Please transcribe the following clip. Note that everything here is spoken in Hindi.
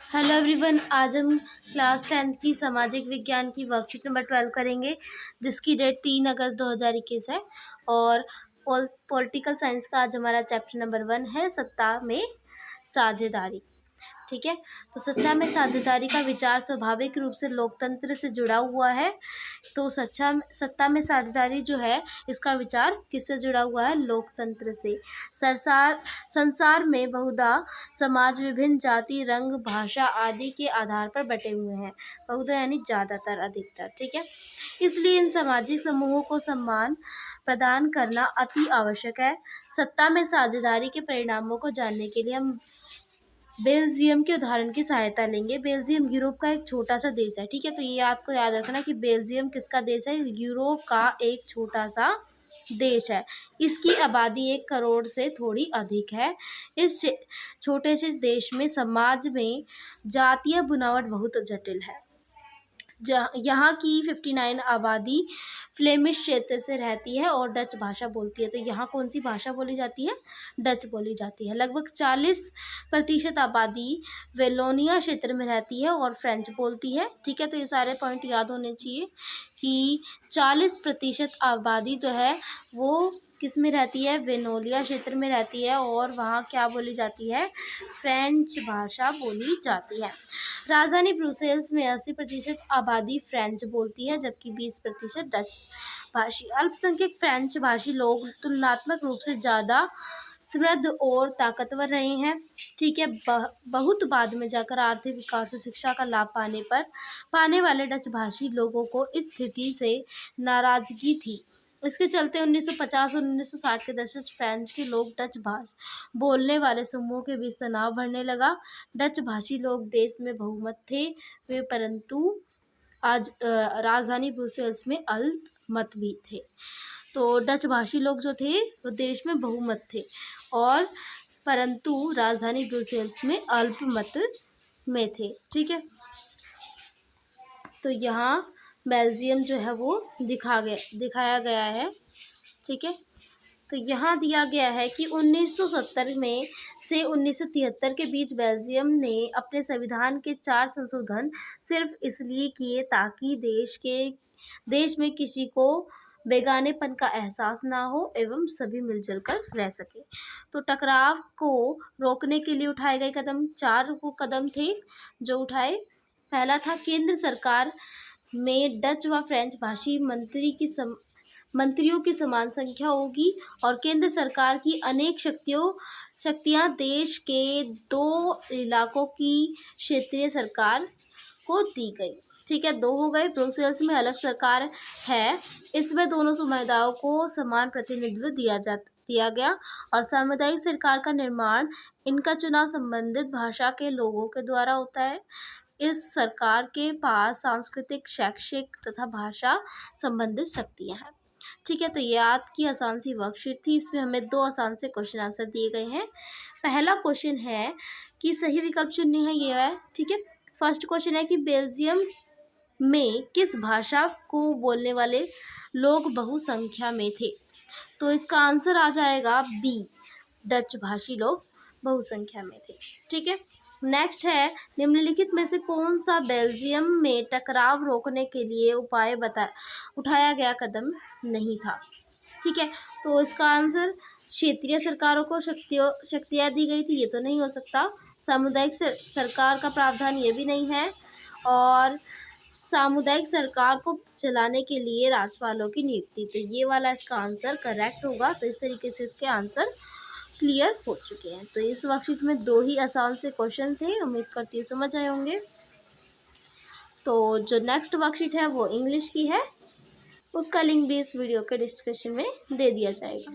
हेलो एवरीवन, आज हम क्लास 10th की सामाजिक विज्ञान की वर्कशीट नंबर 12 करेंगे, जिसकी डेट 3 अगस्त 2021 है। और पॉलिटिकल साइंस का आज हमारा चैप्टर नंबर 1 है, सत्ता में साझेदारी। ठीक है, तो सत्ता में साझेदारी का विचार स्वाभाविक रूप से लोकतंत्र से जुड़ा हुआ है। तो सत्ता में साझेदारी जो है, इसका विचार किससे जुड़ा हुआ है? लोकतंत्र से। संसार में बहुधा समाज विभिन्न जाति, रंग, भाषा आदि के आधार पर बटे हुए हैं। बहुधा यानी ज़्यादातर, अधिकतर। ठीक है, इसलिए इन सामाजिक समूहों को सम्मान प्रदान करना अति आवश्यक है। सत्ता में साझेदारी के परिणामों को जानने के लिए हम बेल्जियम के उदाहरण की सहायता लेंगे। बेल्जियम यूरोप का एक छोटा सा देश है। ठीक है, तो ये आपको याद रखना कि बेल्जियम किसका देश है? यूरोप का एक छोटा सा देश है। इसकी आबादी 1 करोड़ से थोड़ी अधिक है। इस छोटे से देश में समाज में जातीय बुनावट बहुत जटिल है। यहाँ की 59 आबादी फ्लेमिश क्षेत्र से रहती है और डच भाषा बोलती है। तो यहाँ कौन सी भाषा बोली जाती है? डच बोली जाती है। लगभग 40% आबादी वेलोनिया क्षेत्र में रहती है और फ्रेंच बोलती है। ठीक है, तो ये सारे पॉइंट याद होने चाहिए कि 40% आबादी जो है वो किस में रहती है? वेनोलिया क्षेत्र में रहती है और वहाँ क्या बोली जाती है? फ्रेंच भाषा बोली जाती है। राजधानी ब्रुसेल्स में 80% आबादी फ्रेंच बोलती है, जबकि 20% डच भाषी। अल्पसंख्यक फ्रेंच भाषी लोग तुलनात्मक रूप से ज़्यादा समृद्ध और ताकतवर रहे हैं। ठीक है, बहुत बाद में जाकर आर्थिक विकास और शिक्षा का लाभ पाने वाले डच भाषी लोगों को इस स्थिति से नाराजगी थी। इसके चलते 1950 और 1960 के दशक फ्रेंच के लोग डच भाषा बोलने वाले समूहों के बीच तनाव बढ़ने लगा। डच भाषी लोग देश में बहुमत थे वे, परंतु आज राजधानी ब्रुसेल्स में अल्पमत भी थे। तो डच भाषी लोग जो थे वो देश में बहुमत थे और परंतु राजधानी ब्रुसेल्स में अल्पमत में थे। ठीक है, तो यहाँ बेल्जियम जो है वो दिखाया गया है। ठीक है, तो यहाँ दिया गया है कि 1970 में से 1973 के बीच बेल्जियम ने अपने संविधान के 4 संशोधन सिर्फ इसलिए किए ताकि देश में किसी को बेगानेपन का एहसास ना हो एवं सभी मिलजुल कर रह सके। तो टकराव को रोकने के लिए उठाए गए कदम 4 कदम थे जो उठाए। पहला था, केंद्र सरकार में डच व फ्रेंच भाषी मंत्रियों की समान संख्या होगी और केंद्र सरकार की अनेक शक्तियां देश के 2 इलाकों की क्षेत्रीय सरकार को दी गई। ठीक है, 2 हो गए। ब्रुसेल्स में अलग सरकार है, इसमें दोनों समुदायों को समान प्रतिनिधित्व दिया गया और सामुदायिक सरकार का निर्माण इनका चुनाव संबंधित भाषा के लोगों के द्वारा होता है। इस सरकार के पास सांस्कृतिक, शैक्षिक तथा भाषा संबंधित शक्तियां हैं। ठीक है, तो ये आज की आसान सी वर्कशीट थी। इसमें हमें 2 आसान से क्वेश्चन आंसर दिए गए हैं। पहला क्वेश्चन है कि सही विकल्प चुनने हैं, ये है। ठीक है, फर्स्ट क्वेश्चन है कि बेल्जियम में किस भाषा को बोलने वाले लोग बहुसंख्या में थे? तो इसका आंसर आ जाएगा बी, डच भाषी लोग बहुसंख्या में थे। ठीक है, नेक्स्ट है, निम्नलिखित में से कौन सा बेल्जियम में टकराव रोकने के लिए उठाया गया कदम नहीं था? ठीक है, तो इसका आंसर क्षेत्रीय सरकारों को शक्तियां दी गई थी, ये तो नहीं हो सकता। सामुदायिक सरकार का प्रावधान ये भी नहीं है और सामुदायिक सरकार को चलाने के लिए राज्यपालों की नियुक्ति, तो ये वाला इसका आंसर करेक्ट होगा। तो इस तरीके से इसके आंसर क्लियर हो चुके हैं। तो इस वर्कशीट में 2 ही आसान से क्वेश्चन थे, उम्मीद करती हूँ समझ आए होंगे। तो जो नेक्स्ट वर्कशीट है वो इंग्लिश की है, उसका लिंक भी इस वीडियो के डिस्क्रिप्शन में दे दिया जाएगा।